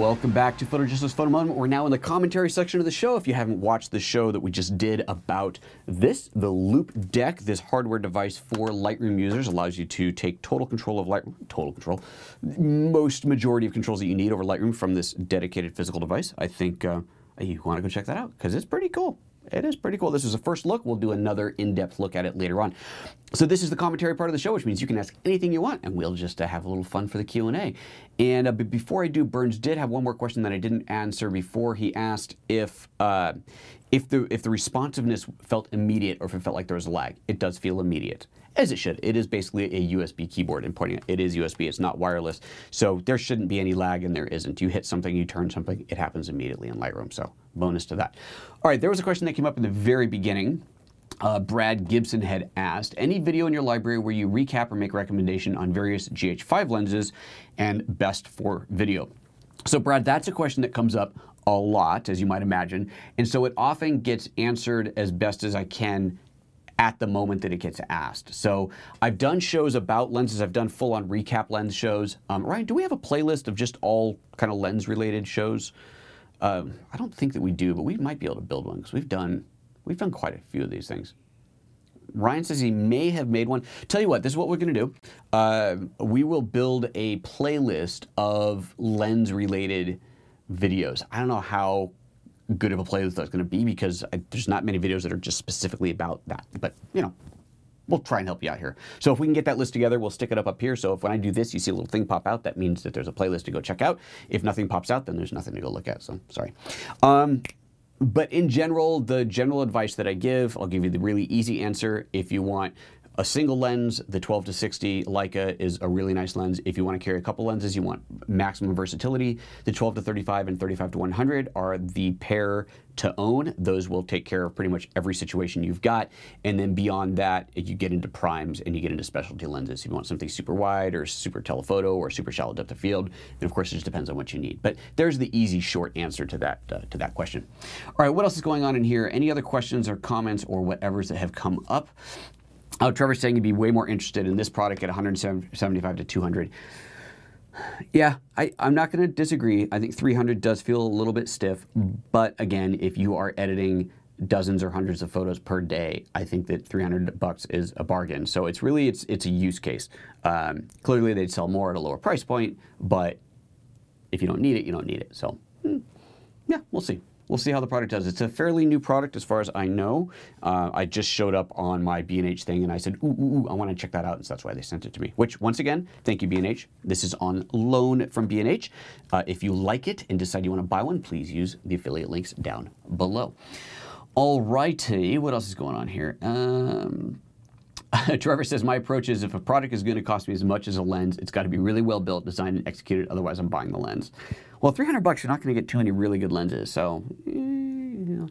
Welcome back to PhotoJoseph's Photo Moment. We're now in the commentary section of the show. If you haven't watched the show that we just did about this, the Loupedeck, this hardware device for Lightroom users, allows you to take total control of Lightroom, most majority of controls that you need over Lightroom from this dedicated physical device. I think you want to go check that out because it's pretty cool. It is pretty cool. This is a first look. We'll do another in-depth look at it later on. So this is the commentary part of the show, which means you can ask anything you want, and we'll just have a little fun for the Q&A. And before I do, Burns did have one more question that I didn't answer before. He asked if the responsiveness felt immediate or if it felt like there was a lag. It does feel immediate, as it should. It is basically a USB keyboard, and pointing it is USB. It's not wireless, so there shouldn't be any lag, and there isn't. You hit something, you turn something, it happens immediately in Lightroom. So bonus to that. All right, there was a question that came up in the very beginning. Brad Gibson had asked, any video in your library where you recap or make recommendation on various GH5 lenses and best for video? So Brad, that's a question that comes up a lot, as you might imagine, and so it often gets answered as best as I can at the moment that it gets asked. So I've done shows about lenses. I've done full-on recap lens shows. Ryan, do we have a playlist of just all kind of lens-related shows? I don't think that we do, but we might be able to build one because we've done quite a few of these things. Ryan says he may have made one. Tell you what, this is what we're going to do. We will build a playlist of lens-related videos. I don't know how good of a playlist that's going to be because there's not many videos that are just specifically about that. But, you know, we'll try and help you out here. So if we can get that list together, we'll stick it up here. So if when I do this, you see a little thing pop out, that means that there's a playlist to go check out. If nothing pops out, then there's nothing to go look at. So sorry. But in general, the general advice that I give, I'll give you the really easy answer. If you want a single lens, the 12-60 Leica is a really nice lens. If you want to carry a couple lenses, you want maximum versatility. The 12-35 and 35-100 are the pair to own. Those will take care of pretty much every situation you've got. And then beyond that, you get into primes and you get into specialty lenses. If you want something super wide or super telephoto or super shallow depth of field, then of course it just depends on what you need. But there's the easy short answer to that question. All right, what else is going on in here? Any other questions or comments or whatevers that have come up? Trevor's saying he'd be way more interested in this product at 175 to 200. Yeah, I'm not going to disagree. I think 300 does feel a little bit stiff, but again, if you are editing dozens or hundreds of photos per day, I think that $300 is a bargain. So it's really, it's a use case. Clearly they'd sell more at a lower price point, but if you don't need it, you don't need it. So yeah, we'll see. We'll see how the product does. It's a fairly new product as far as I know. I just showed up on my B&H thing and I said, ooh, I want to check that out. And so that's why they sent it to me, which once again, thank you B&H. This is on loan from B&H. If you like it and decide you want to buy one, please use the affiliate links down below. All righty, what else is going on here? Trevor says, my approach is if a product is going to cost me as much as a lens, it's got to be really well built, designed, and executed. Otherwise, I'm buying the lens. Well, $300, you're not going to get too many really good lenses. So, and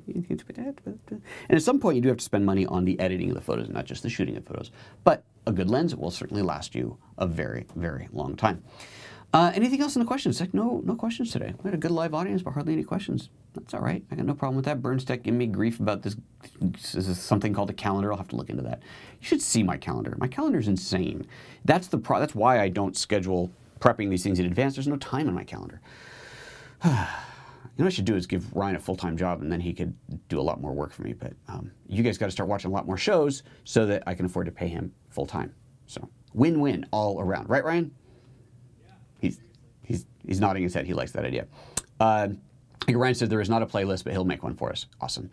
at some point, you do have to spend money on the editing of the photos, not just the shooting of photos. But a good lens will certainly last you a very, very long time. Anything else in the questions? Like, no questions today. We had a good live audience, but hardly any questions. That's all right. I got no problem with that. Burns Tech giving me grief about this. This is something called a calendar. I'll have to look into that. You should see my calendar. My calendar is insane. That's why I don't schedule prepping these things in advance. There's no time in my calendar. You know what I should do is give Ryan a full-time job, and then he could do a lot more work for me. But you guys got to start watching a lot more shows so that I can afford to pay him full-time. So win-win all around. Right, Ryan? He's nodding his head. He likes that idea. Ryan said there is not a playlist, but he'll make one for us. Awesome.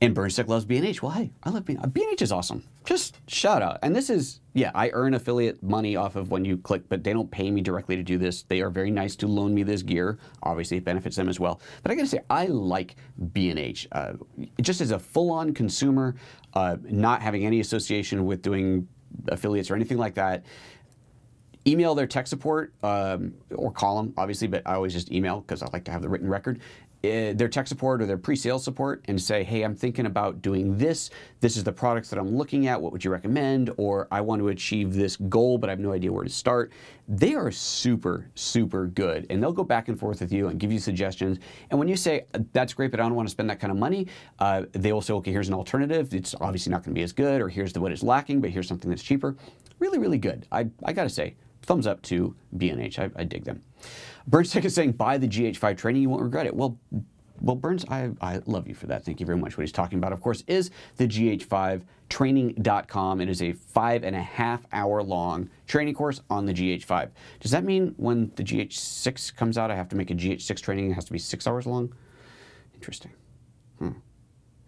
And Burnstick loves B&H. Well, hey, I love B&H. B&H is awesome. Just shout out. And this is, yeah, I earn affiliate money off of when you click, but they don't pay me directly to do this. They are very nice to loan me this gear. Obviously, it benefits them as well. But I got to say, I like B&H. Just as a full-on consumer, not having any association with doing affiliates or anything like that, email their tech support or call them, obviously, but I always just email because I like to have the written record. Their tech support or their pre-sales support and say, hey, I'm thinking about doing this. This is the products that I'm looking at. What would you recommend? Or I want to achieve this goal, but I have no idea where to start. They are super, super good. And they'll go back and forth with you and give you suggestions. And when you say, that's great, but I don't want to spend that kind of money, they will say, okay, here's an alternative. It's obviously not going to be as good, or here's what is lacking, but here's something that's cheaper. Really, really good. I got to say, thumbs up to B&H. I dig them. Burnstick is saying, buy the GH5 training, you won't regret it. Well, Burns, I love you for that. Thank you very much. What he's talking about, of course, is the GH5training.com. It is a 5.5-hour long training course on the GH5. Does that mean when the GH6 comes out, I have to make a GH6 training? It has to be 6 hours long? Interesting.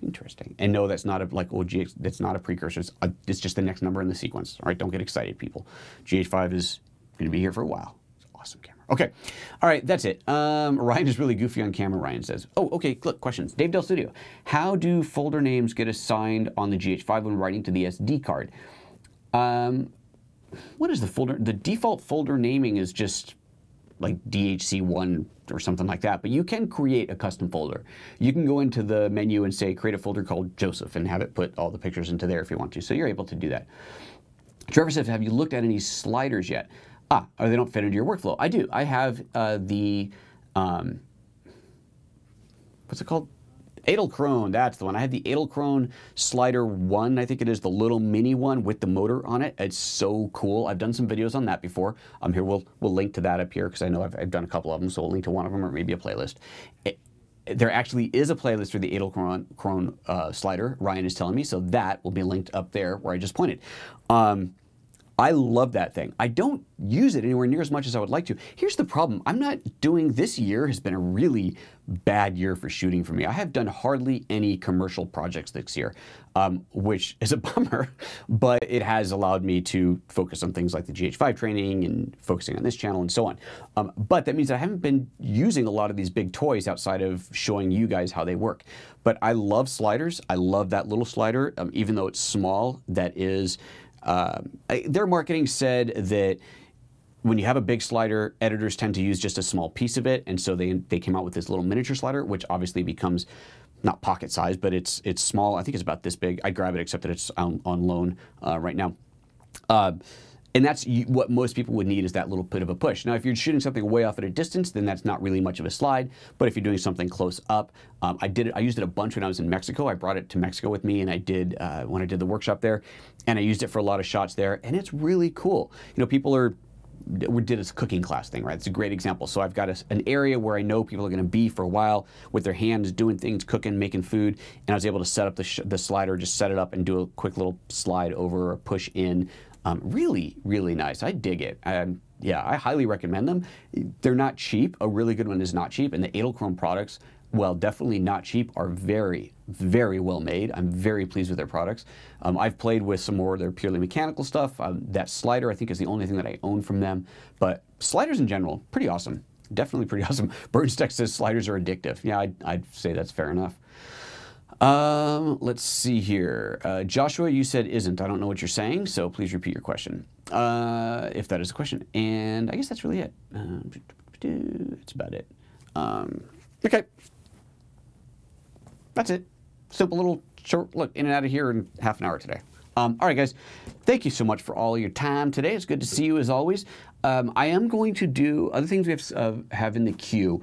Interesting. And no, that's not a, like, well, that's not a precursor. It's just the next number in the sequence. All right, don't get excited, people. GH5 is going to be here for a while. It's an awesome camera. Okay. All right, that's it. Ryan is really goofy on camera, Ryan says. Oh, okay, look, questions. Dave Del Studio. How do folder names get assigned on the GH5 when writing to the SD card? What is the folder? The default folder naming is just like DHC1 or something like that, but you can create a custom folder. You can go into the menu and say, create a folder called Joseph and have it put all the pictures into there if you want to. So you're able to do that. Trevor says, have you looked at any sliders yet? Or they don't fit into your workflow. I do. I have the, what's it called? Edelkrone, that's the one. I had the Edelkrone SliderONE, I think it is, the little mini one with the motor on it. It's so cool. I've done some videos on that before. Here, we'll link to that up here because I know I've done a couple of them, so we'll link to one of them or maybe a playlist. There actually is a playlist for the Edelkrone slider, Ryan is telling me, so that will be linked up there where I just pointed. I love that thing. I don't use it anywhere near as much as I would like to. Here's the problem. I'm not doing, this year has been a really bad year for shooting for me. I have done hardly any commercial projects this year, which is a bummer, but it has allowed me to focus on things like the GH5 training and focusing on this channel and so on. But that means I haven't been using a lot of these big toys outside of showing you guys how they work. But I love sliders. I love that little slider, even though it's small. That is, their marketing said that when you have a big slider, editors tend to use just a small piece of it, and so they came out with this little miniature slider, which obviously becomes not pocket size, but it's small. I think it's about this big. I grab it, except that it's on loan right now. And that's what most people would need, is that little bit of a push. Now, if you're shooting something way off at a distance, then that's not really much of a slide. But if you're doing something close up, I used it a bunch when I was in Mexico. I brought it to Mexico with me, and I did when I did the workshop there, and I used it for a lot of shots there, and it's really cool. You know, we did this cooking class thing, right? It's a great example. So I've got an area where I know people are going to be for a while with their hands doing things, cooking, making food, and I was able to set up the slider, just set it up and do a quick little slide over or push in. Really, really nice. I dig it. Yeah, I highly recommend them. They're not cheap. A really good one is not cheap, and the Edelkrone products, well, definitely not cheap, are very, very well made. I'm very pleased with their products. I've played with some more of their purely mechanical stuff. That slider, I think, is the only thing that I own from them. But sliders in general, pretty awesome. Definitely pretty awesome. Burnstick says sliders are addictive. Yeah, I'd say that's fair enough. Let's see here. Joshua, you said isn't. I don't know what you're saying, so please repeat your question. If that is a question. And I guess that's really it. That's about it. Okay. That's it. Simple little short look in and out of here in half an hour today. All right, guys. Thank you so much for all your time today. It's good to see you as always. I am going to do other things we have in the queue.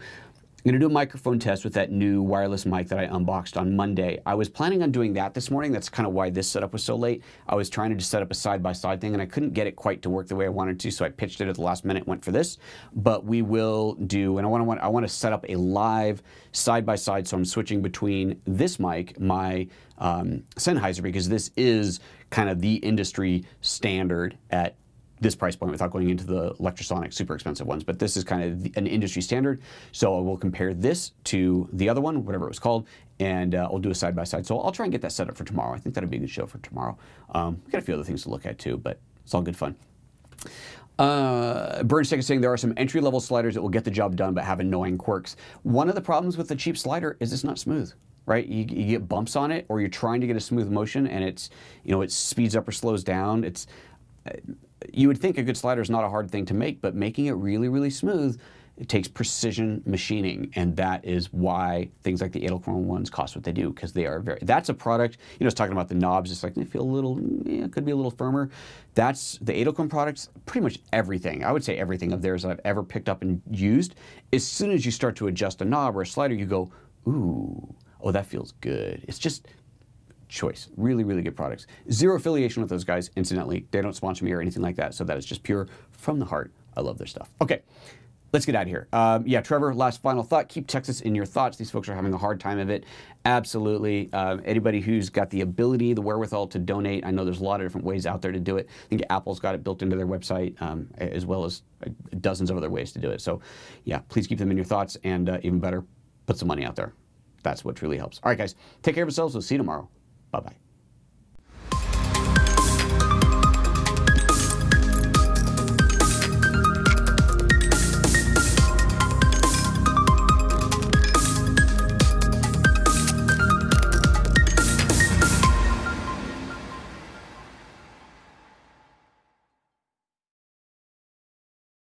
I'm going to do a microphone test with that new wireless mic that I unboxed on Monday. I was planning on doing that this morning. That's kind of why this setup was so late. I was trying to just set up a side-by-side thing, and I couldn't get it quite to work the way I wanted to, so I pitched it at the last minute, went for this. But we will do, and I want to set up a live side-by-side, so I'm switching between this mic, my Sennheiser, because this is kind of the industry standard at this price point without going into the electrosonic super expensive ones, but this is kind of an industry standard. So I will compare this to the other one, whatever it was called, and we'll do a side-by-side. So I'll try and get that set up for tomorrow. I think that'll be a good show for tomorrow. We've got a few other things to look at too, but it's all good fun. Burnstick is saying there are some entry-level sliders that will get the job done but have annoying quirks. One of the problems with the cheap slider is it's not smooth. Right, you get bumps on it, or you're trying to get a smooth motion, and it's, you know, it speeds up or slows down. It's you would think a good slider is not a hard thing to make, but making it really, really smooth, it takes precision machining, and that is why things like the Edelkrone ones cost what they do, because they are that's a product, you know, it's talking about the knobs, it's like they feel a little, yeah, it could be a little firmer. That's the Edelkrone products, pretty much everything, I would say everything of theirs that I've ever picked up and used, as soon as you start to adjust a knob or a slider, you go, ooh, oh, that feels good. It's just choice. Really, really good products. Zero affiliation with those guys, incidentally. They don't sponsor me or anything like that, so that is just pure from the heart. I love their stuff. Okay, let's get out of here. Yeah, Trevor, last final thought. Keep Texas in your thoughts. These folks are having a hard time of it. Absolutely. Anybody who's got the ability, the wherewithal to donate, I know there's a lot of different ways out there to do it. I think Apple's got it built into their website, as well as dozens of other ways to do it. So yeah, please keep them in your thoughts, and even better, put some money out there. That's what truly helps. All right, guys, take care of yourselves. We'll see you tomorrow. Bye-bye.